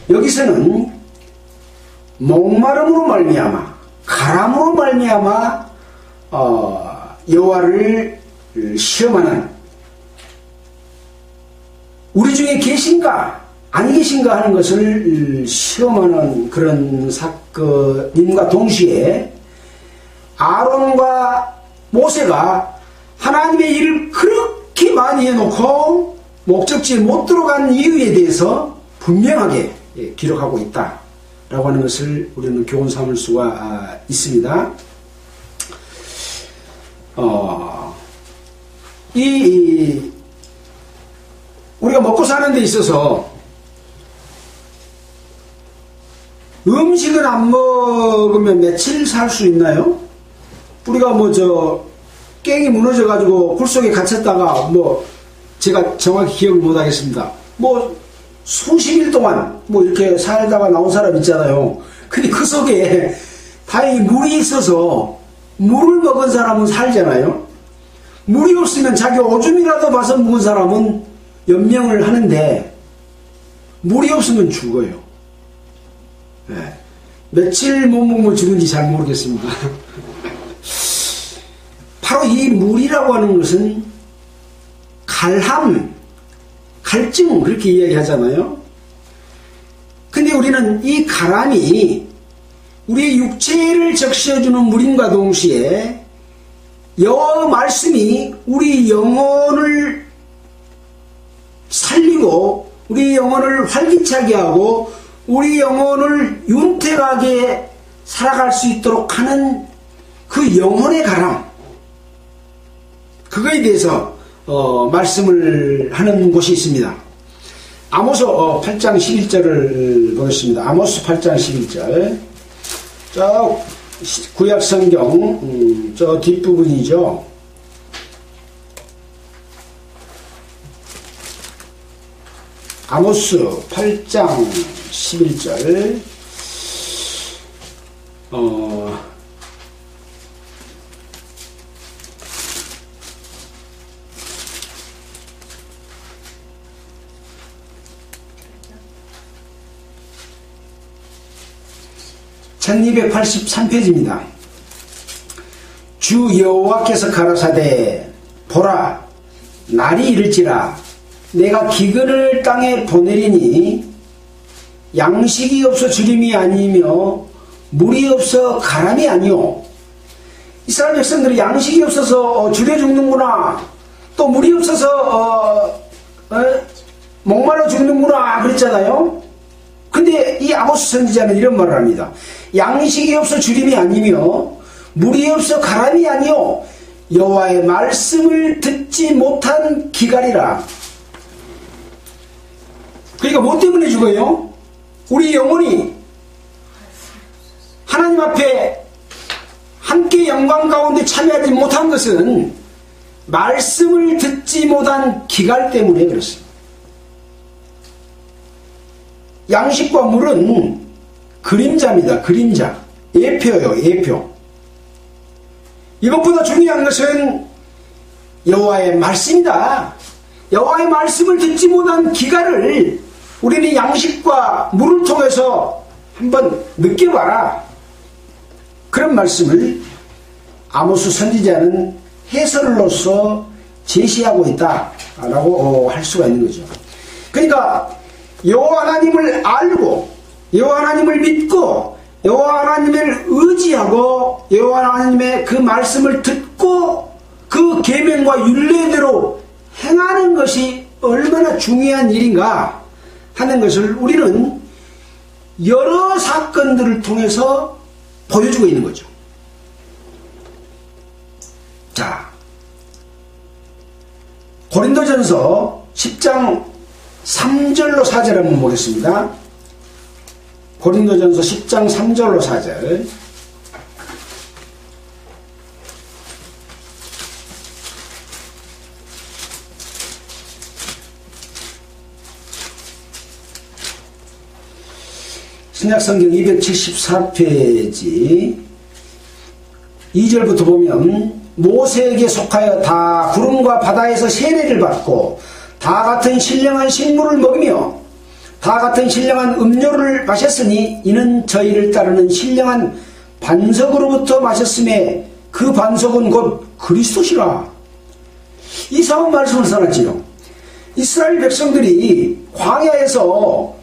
여기서는 목마름으로 말미암아 가람으로 말미암아 여호와를 시험하는, 우리 중에 계신가 아니 계신가 하는 것을 시험하는 그런 사건임과 동시에 아론과 모세가 하나님의 일을 그렇게 많이 해놓고 목적지에 못 들어간 이유에 대해서 분명하게 기록하고 있다라고 하는 것을 우리는 교훈 삼을 수가 있습니다. 우리가 먹고 사는 데 있어서 음식을 안 먹으면 며칠 살 수 있나요? 우리가 깽이 무너져가지고 굴 속에 갇혔다가 제가 정확히 기억을 못하겠습니다. 수십일 동안 이렇게 살다가 나온 사람 있잖아요. 근데 그 속에 다행히 물이 있어서 물을 먹은 사람은 살잖아요. 물이 없으면 자기 오줌이라도 봐서 먹은 사람은 연명을 하는데 물이 없으면 죽어요. 네. 며칠 못 먹으면 죽은지 잘 모르겠습니다. 바로 이 물이라고 하는 것은 갈함, 갈증 그렇게 이야기하잖아요. 근데 우리는 이 갈함이 우리의 육체를 적셔주는 물임과 동시에 여호와의 말씀이 우리 영혼을 살리고 우리 영혼을 활기차게 하고 우리 영혼을 윤택하게 살아갈 수 있도록 하는 그 영혼의 가람, 그거에 대해서 말씀을 하는 곳이 있습니다. 아모스 8장 11절을 보겠습니다. 아모스 8장 11절. 저 구약 성경 저 뒷부분이죠. 아모스 8장 11절. (1283페이지입니다) 주 여호와께서 가라사대 보라 날이 이를지라 내가 기근을 땅에 보내리니 양식이 없어 주림이 아니며 물이 없어 가람이 아니오. 이스라엘 백성들이 양식이 없어서 줄여 죽는구나, 또 물이 없어서 목말라 죽는구나 그랬잖아요. 근데 이 아모스 선지자는 이런 말을 합니다. 양식이 없어 주림이 아니며 물이 없어 가람이 아니오. 여호와의 말씀을 듣지 못한 기갈이라. 그러니까 뭐 때문에 죽어요? 우리 영혼이 하나님 앞에 함께 영광 가운데 참여하지 못한 것은 말씀을 듣지 못한 기갈 때문에 그렇습니다. 양식과 물은 그림자입니다. 그림자. 예표예요. 예표. 이것보다 중요한 것은 여호와의 말씀이다. 여호와의 말씀을 듣지 못한 기갈을 우리는 양식과 물을 통해서 한번 느껴봐라. 그런 말씀을 아모스 선지자는 해설로서 제시하고 있다라고 할 수가 있는 거죠. 그러니까 여호와 하나님을 알고 여호와 하나님을 믿고 여호와 하나님을 의지하고 여호와 하나님의 그 말씀을 듣고 그 계명과 율례대로 행하는 것이 얼마나 중요한 일인가 하는 것을 우리는 여러 사건들을 통해서 보여주고 있는 거죠. 자, 고린도전서 10장 3절로 4절 한번 보겠습니다. 고린도전서 10장 3절로 4절. 신약성경 274페이지 2절부터 보면 모세에게 속하여 다 구름과 바다에서 세례를 받고 다 같은 신령한 식물을 먹으며 다 같은 신령한 음료를 마셨으니 이는 저희를 따르는 신령한 반석으로부터 마셨음에 그 반석은 곧 그리스도시라. 이상한 말씀을 써놨지요. 이스라엘 백성들이 광야에서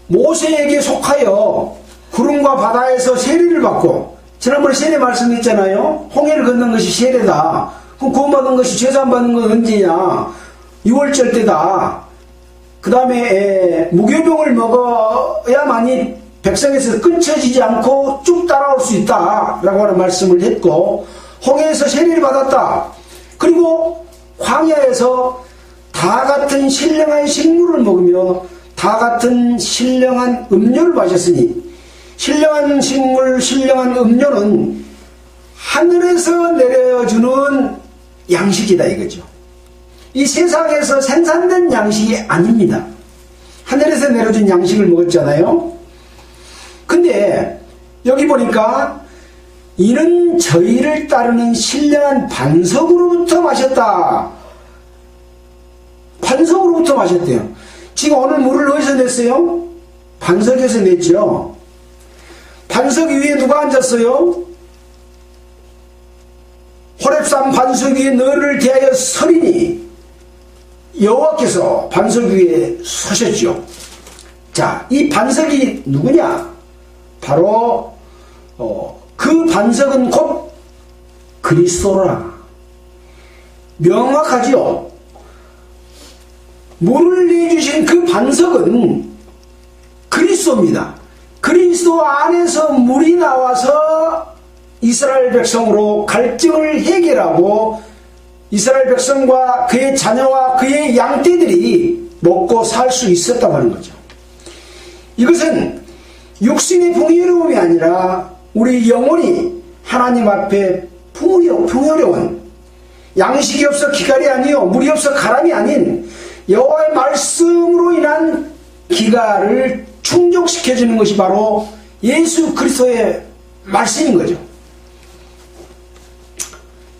모세에게 속하여 구름과 바다에서 세례를 받고, 지난번에 세례 말씀했잖아요. 홍해를 건넌 것이 세례다. 그럼 구원 받은 것이 제사함 받는 건 언제냐? 6월절 때다. 그 다음에 무교병을 먹어야만이 백성에서 끊쳐지지 않고 쭉 따라올 수 있다 라고 하는 말씀을 했고, 홍해에서 세례를 받았다. 그리고 광야에서 다 같은 신령한 식물을 먹으며 다 같은 신령한 음료를 마셨으니, 신령한 식물, 신령한 음료는 하늘에서 내려주는 양식이다 이거죠. 이 세상에서 생산된 양식이 아닙니다. 하늘에서 내려준 양식을 먹었잖아요. 근데 여기 보니까 이는 저희를 따르는 신령한 반석으로부터 마셨다. 반석으로부터 마셨대요. 지금 오늘 물을 어디서 냈어요? 반석에서 냈죠. 반석 위에 누가 앉았어요? 호렙산 반석 위에 너를 대하여 서리니 여호와께서 반석 위에 서셨죠. 자, 이 반석이 누구냐? 바로 그 반석은 곧 그리스도라. 명확하지요. 물을 내주신 그 반석은 그리스도입니다. 그리스도 안에서 물이 나와서 이스라엘 백성으로 갈증을 해결하고 이스라엘 백성과 그의 자녀와 그의 양떼들이 먹고 살 수 있었다고 하는 거죠. 이것은 육신의 풍요로움이 아니라 우리 영혼이 하나님 앞에 풍요로운 양식이 없어 기갈이 아니요 물이 없어 가람이 아닌 여호와의 말씀으로 인한 기갈을 충족시켜주는 것이 바로 예수 그리스도의 말씀인 거죠.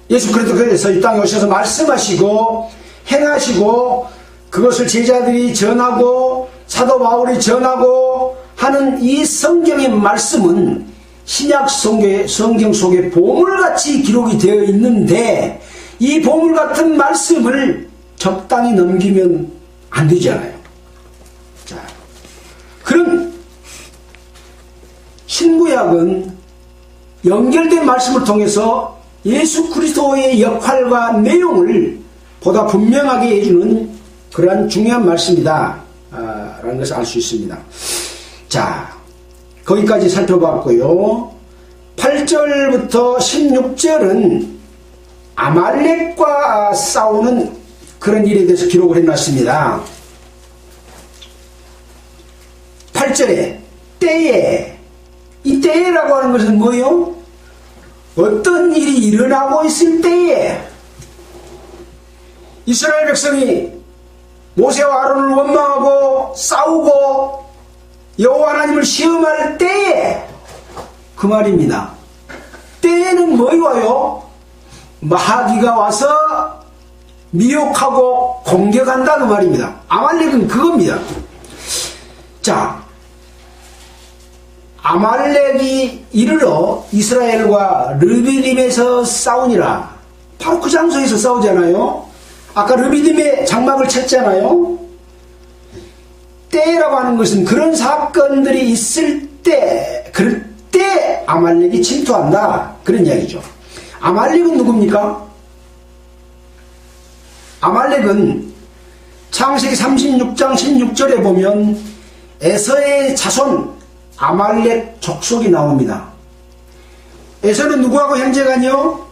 예수 그리스도께서 이 땅에 오셔서 말씀하시고 행하시고 그것을 제자들이 전하고 사도 바울이 전하고 하는 이 성경의 말씀은 신약 성경 속에 보물같이 기록이 되어 있는데 이 보물같은 말씀을 적당히 넘기면 안 되잖아요. 자, 그런 신구약은 연결된 말씀을 통해서 예수 그리스도의 역할과 내용을 보다 분명하게 해주는 그러한 중요한 말씀이다 라는 것을 알 수 있습니다. 자, 거기까지 살펴봤고요. 8절부터 16절은 아말렉과 싸우는 그런 일에 대해서 기록을 해놨습니다. 8절에 때에, 이 때라고 하는 것은 뭐예요? 어떤 일이 일어나고 있을 때에 이스라엘 백성이 모세와 아론을 원망하고 싸우고 여호와 하나님을 시험할 때에 그 말입니다. 때에는 뭐이 와요? 마귀가 와서 미혹하고 공격한다 그 말입니다. 아말렉은 그겁니다. 자, 아말렉이 이르러 이스라엘과 르비딤에서 싸우니라. 바로 그 장소에서 싸우잖아요. 아까 르비딤에 장막을 쳤잖아요. 때라고 하는 것은 그런 사건들이 있을 때, 그럴 때 아말렉이 침투한다 그런 이야기죠. 아말렉은 누굽니까? 아말렉은 창세기 36장 16절에 보면 에서의 자손 아말렉 족속이 나옵니다. 에서는 누구하고 형제간이요?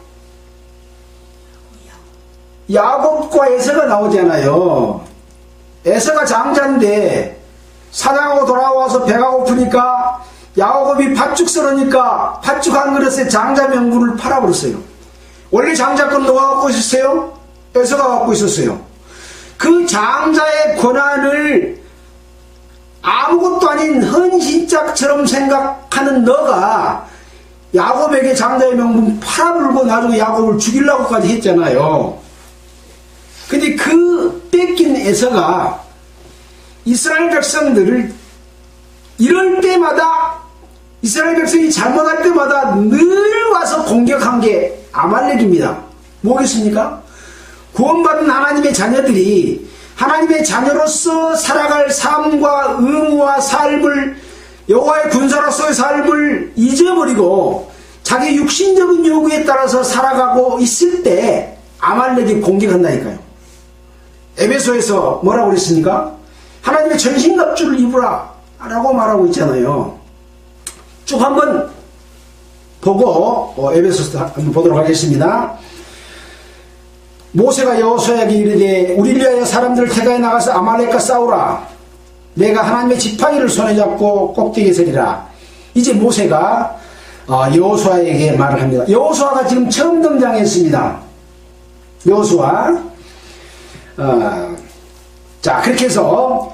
야곱과 에서가 나오잖아요. 에서가 장자인데 사냥하고 돌아와서 배가 고프니까 야곱이 팥죽 썰으니까 팥죽 한 그릇에 장자 명분을 팔아버렸어요. 원래 장자권 누가 갖고 있었어요? 에서가 갖고 있었어요. 그 장자의 권한을 아무것도 아닌 헌신짝처럼 생각하는 너가 야곱에게 장자의 명분 팔아불고 나중에 야곱을 죽이려고까지 했잖아요. 근데 그 뺏긴 에서가 이스라엘 백성들을 이럴 때마다 이스라엘 백성이 잘못할 때마다 늘 와서 공격한 게 아말렉입니다. 뭐겠습니까? 구원받은 하나님의 자녀들이 하나님의 자녀로서 살아갈 삶과 의무와 삶을 여호와의 군사로서의 삶을 잊어버리고 자기 육신적인 요구에 따라서 살아가고 있을 때 아말렉이 공격한다니까요. 에베소에서 뭐라고 그랬습니까? 하나님의 전신갑주를 입으라 라고 말하고 있잖아요. 쭉 한번 보고 에베소서 한번 보도록 하겠습니다. 모세가 여호수아에게 이르되 우리를 위하여 사람들을 태가에 나가서 아말렉과 싸우라. 내가 하나님의 지팡이를 손에 잡고 꼭대기에 서리라. 이제 모세가 여호수아에게 말을 합니다. 여호수아가 지금 처음 등장했습니다. 여호수아. 자, 그렇게 해서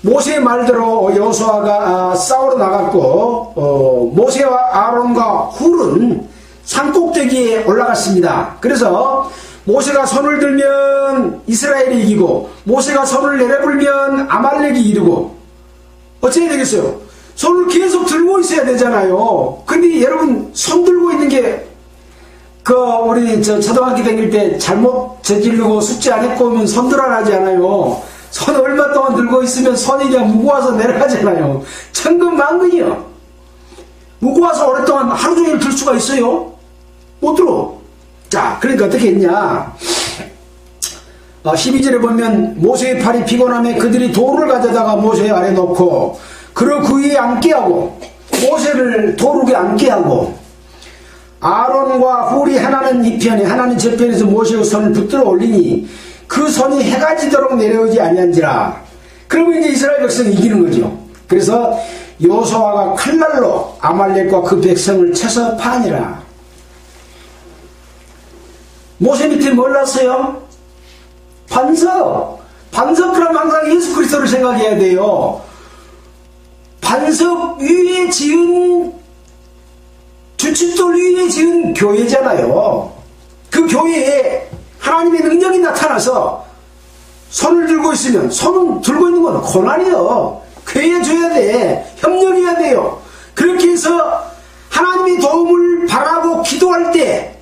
모세의 말대로 여호수아가 싸우러 나갔고 모세와 아론과 훌은 산꼭대기에 올라갔습니다. 그래서 모세가 손을 들면 이스라엘이 이기고 모세가 손을 내려불면 아말렉이 이기고 어찌해야 되겠어요? 손을 계속 들고 있어야 되잖아요. 근데 여러분 손 들고 있는 게 우리 초등학교 다닐 때 잘못 저지르고 숙제 안 했고 오면 손 들어라 하지 않아요. 손 얼마 동안 들고 있으면 손이 그냥 무거워서 내려가잖아요. 천근만근이요. 무거워서 오랫동안 하루 종일 들 수가 있어요? 못 들어. 자, 그러니까 어떻게 했냐. 12절에 보면 모세의 팔이 피곤함에 그들이 돌을 가져다가 모세 아래 놓고 그리고 그 위에 앉게하고 모세를 도룩에 앉게하고 아론과 훌이 하나는 이편에 하나는 저편에서 모세의 손을 붙들어 올리니 그 손이 해가 지도록 내려오지 아니한지라. 그러면 이제 이스라엘 백성이 이기는 거죠. 그래서 여호수아가 칼날로 아말렉과 그 백성을 쳐서 파니라. 모세 밑에 뭘 놨어요? 반석. 반석그럼 항상 예수 그리스도를 생각해야 돼요. 반석 위에 지은, 주춧돌 위에 지은 교회잖아요. 그 교회에 하나님의 능력이 나타나서 손을 들고 있으면, 손은 들고 있는 건 고난이요. 괴해줘야 돼. 협력해야 돼요. 그렇게 해서 하나님의 도움을 바라고 기도할 때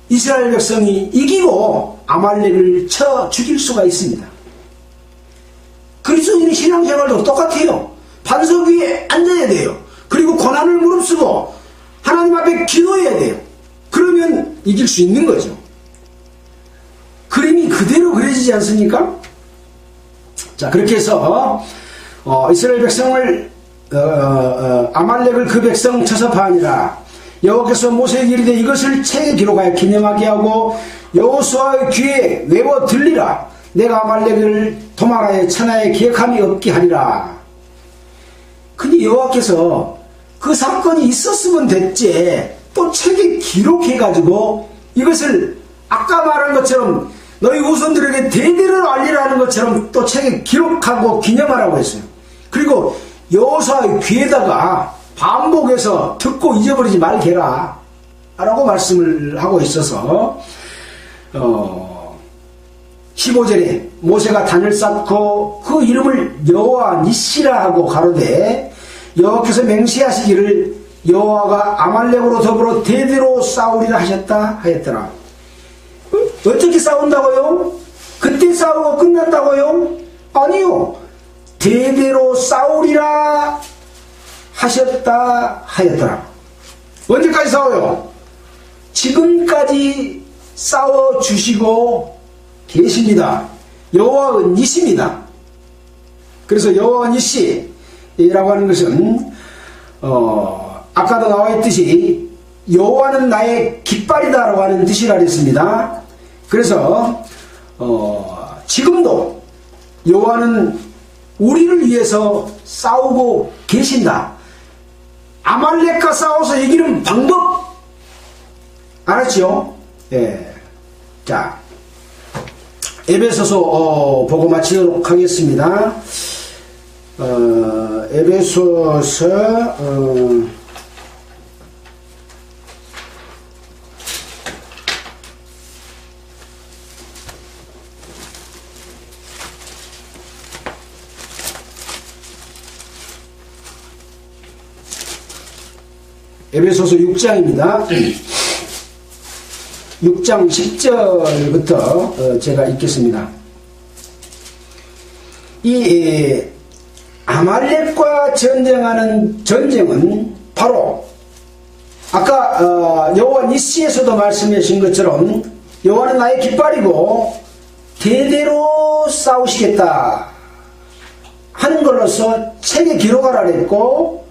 이스라엘 백성이 이기고 아말렉을 쳐 죽일 수가 있습니다. 그리스도인의 신앙생활도 똑같아요. 반석 위에 앉아야 돼요. 그리고 고난을 무릅쓰고 하나님 앞에 기도해야 돼요. 그러면 이길 수 있는 거죠. 그림이 그대로 그려지지 않습니까? 자, 그렇게 해서 이스라엘 백성을 아말렉을 그 백성 쳐서 파하니라. 여호와께서 모세에게 이르되 이것을 책에 기록하여 기념하게 하고 여호수아의 귀에 외워 들리라. 내가 아말렉을 도망하여 천하에 기억함이 없게 하리라. 근데 여호와께서 그 사건이 있었으면 됐지 또 책에 기록해가지고 이것을 아까 말한 것처럼 너희 후손들에게 대대로 알리라는 것처럼 또 책에 기록하고 기념하라고 했어요. 그리고 여호수아의 귀에다가 반복해서 듣고 잊어버리지 말게라 라고 말씀을 하고 있어서 15절에 모세가 단을 쌓고 그 이름을 여호와 니시라 하고 가로되 여호와께서 맹세하시기를 여호와가 아말렉으로 더불어 대대로 싸우리라 하셨다 하였더라. 어떻게 싸운다고요? 그때 싸우고 끝났다고요? 아니요. 대대로 싸우리라 하셨다 하였더라. 언제까지 싸워요? 지금까지 싸워주시고 계십니다. 여호와 니시입니다. 그래서 여호와 니시라고 하는 것은 아까도 나와있듯이 여호와는 나의 깃발이다 라고 하는 뜻이라 했습니다. 그래서 지금도 여호와는 우리를 위해서 싸우고 계신다. 아말렉과 싸워서 이기는 방법 알았죠? 예. 자, 에베소서 보고 마치도록 하겠습니다. 에베소서 에베소서 6장입니다. 6장 10절부터 제가 읽겠습니다. 이 아말렉과 전쟁하는 전쟁은 바로 아까 여호와 니시에서도 말씀하신 것처럼 여호와는 나의 깃발이고 대대로 싸우시겠다 하는 걸로서 책에 기록하라 했고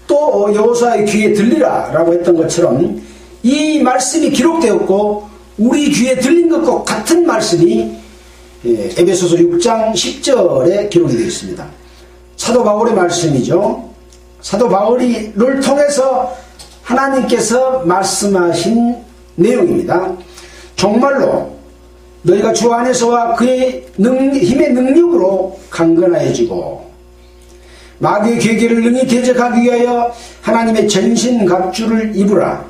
또 여호수아의 귀에 들리라 라고 했던 것처럼 이 말씀이 기록되었고 우리 귀에 들린 것과 같은 말씀이 에베소서 6장 10절에 기록이 되어 있습니다. 사도 바울의 말씀이죠. 사도 바울이를 통해서 하나님께서 말씀하신 내용입니다. 정말로 너희가 주 안에서와 그의 힘의 능력으로 강건하여지고 마귀의 계계를 능히 대적하기 위하여 하나님의 전신갑주를 입으라.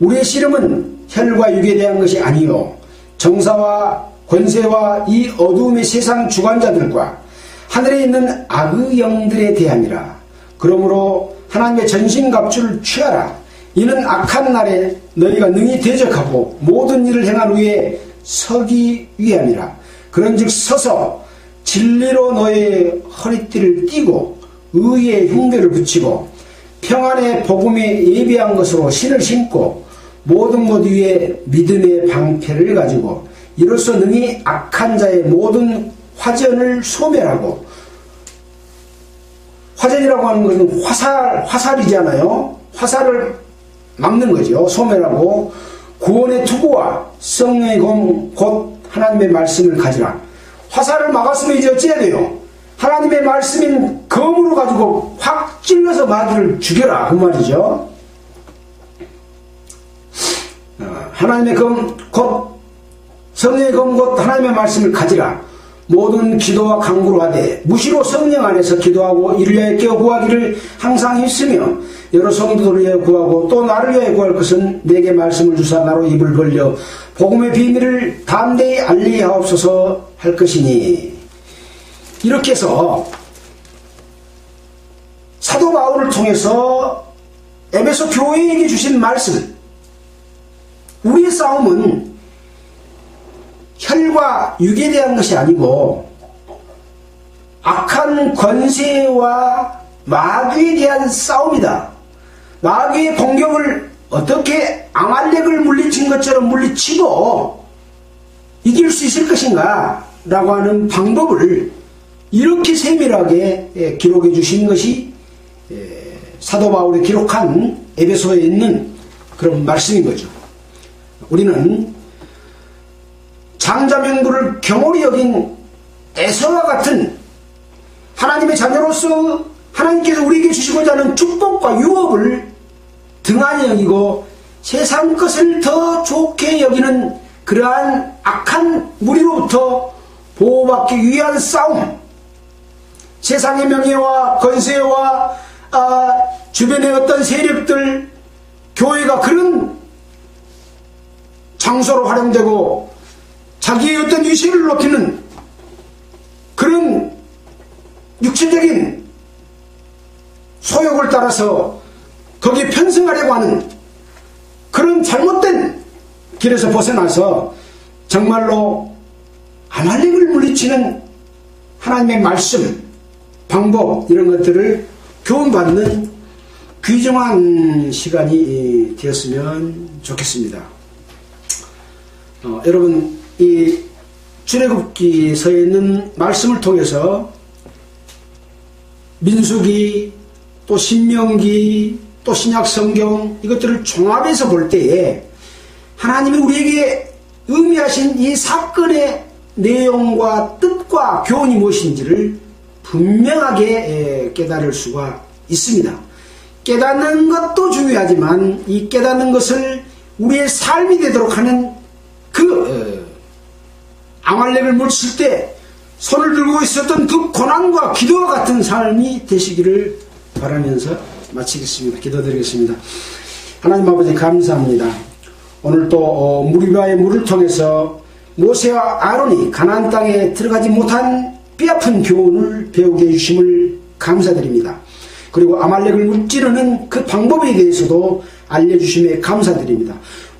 우리의 씨름은 혈과 육에 대한 것이 아니요 정사와 권세와 이 어두움의 세상 주관자들과 하늘에 있는 악의 영들에 대함이라. 그러므로 하나님의 전신갑주를 취하라. 이는 악한 날에 너희가 능히 대적하고 모든 일을 행한 후에 서기 위함이라. 그런즉 서서 진리로 너의 허리띠를 띠고 의의 흉배를 붙이고 평안의 복음에 예비한 것으로 신을 신고 모든 것 위에 믿음의 방패를 가지고 이로써 능히 악한 자의 모든 화전을 소멸하고 화전이라고 하는 것은 화살이잖아요. 화살을 막는 거죠. 소멸하고 구원의 투구와 성령의 검 곧 하나님의 말씀을 가지라. 화살을 막았으면 이제 어찌해야 돼요? 하나님의 말씀인 검으로 가지고 확 찔러서 마귀를 죽여라 그 말이죠. 하나님의 검 곧 성령의 검 곧 하나님의 말씀을 가지라. 모든 기도와 간구로 하되 무시로 성령 안에서 기도하고 이를 위하여 깨어 구하기를 항상 있으며 여러 성도들을 위하여 구하고 또 나를 위하여 구할 것은 내게 말씀을 주사 나로 입을 벌려 복음의 비밀을 담대히 알리하옵소서 할 것이니. 이렇게 해서 사도 바울을 통해서 에베소 교회에게 주신 말씀, 우리의 싸움은 혈과 육에 대한 것이 아니고 악한 권세와 마귀에 대한 싸움이다. 마귀의 공격을 어떻게 앙알렉을 물리친 것처럼 물리치고 이길 수 있을 것인가 라고 하는 방법을 이렇게 세밀하게 기록해 주신 것이 사도 바울이 기록한 에베소에 있는 그런 말씀인 거죠. 우리는 장자명부를 경홀히 여긴 에서와 같은 하나님의 자녀로서 하나님께서 우리에게 주시고자 하는 축복과 유업을 등한히 여기고 세상 것을 더 좋게 여기는 그러한 악한 무리로부터 보호받기 위한 싸움, 세상의 명예와 권세와 주변의 어떤 세력들, 교회가 그런 장소로 활용되고 자기의 어떤 위세를 높이는 그런 육체적인 소욕을 따라서 거기에 편승하려고 하는 그런 잘못된 길에서 벗어나서 정말로 아말렉을 물리치는 하나님의 말씀, 방법 이런 것들을 교훈받는 귀중한 시간이 되었으면 좋겠습니다. 여러분, 이 출애굽기서에 있는 말씀을 통해서 민수기 또 신명기 또 신약성경 이것들을 종합해서 볼 때에 하나님이 우리에게 의미하신 이 사건의 내용과 뜻과 교훈이 무엇인지를 분명하게 깨달을 수가 있습니다. 깨닫는 것도 중요하지만 이 깨닫는 것을 우리의 삶이 되도록 하는 아말렉을 물칠 때 손을 들고 있었던 그 고난과 기도와 같은 삶이 되시기를 바라면서 마치겠습니다. 기도드리겠습니다. 하나님 아버지 감사합니다. 오늘 또 무리바의 물을 통해서 모세와 아론이 가나안 땅에 들어가지 못한 뼈아픈 교훈을 배우게 해주심을 감사드립니다. 그리고 아말렉을 무찌르는 그 방법에 대해서도 알려주심에 감사드립니다.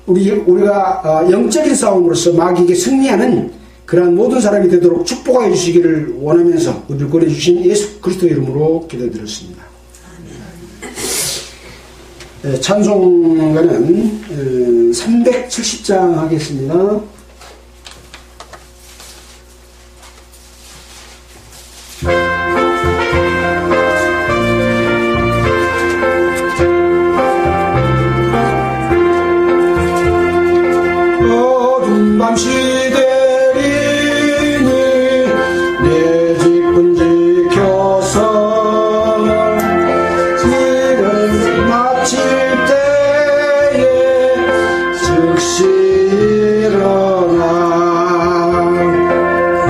우리가 영적인 싸움으로서 마귀에게 승리하는 그러한 모든 사람이 되도록 축복하여 주시기를 원하면서 우리를 권해주신 예수 그리스도의 이름으로 기도드렸습니다. 찬송가는 370장 하겠습니다. 어둠 밤 시대리니 내 집은 지켜서 길을 마칠 때에 즉시 일어나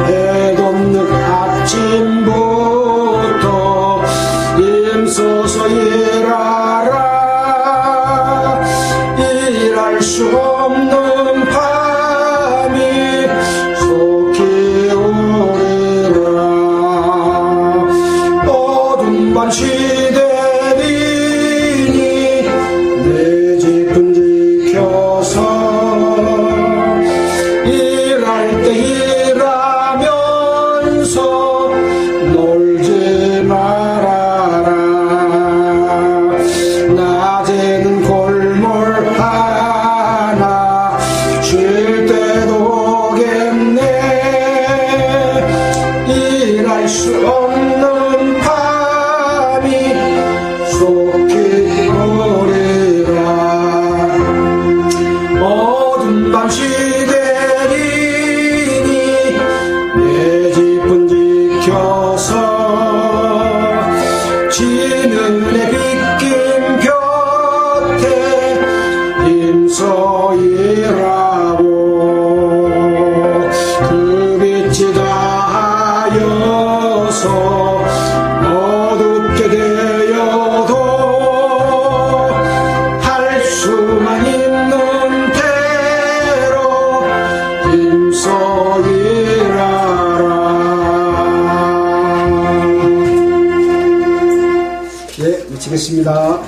해도 늦 아침부터 힘써서 일하라 일할 수 없는 시대리니 내 집은 지켜서 일할 때 일하면서 놀지 말아라 낮에는 골몰 하나 되리니 내 집은 지켜서 지는 내 빗긴 곁에 힘서이라고 그 빛이 다하여서 어둡게 되어도 할 수만 있는 대로 힘써이라라. 네, 마치겠습니다.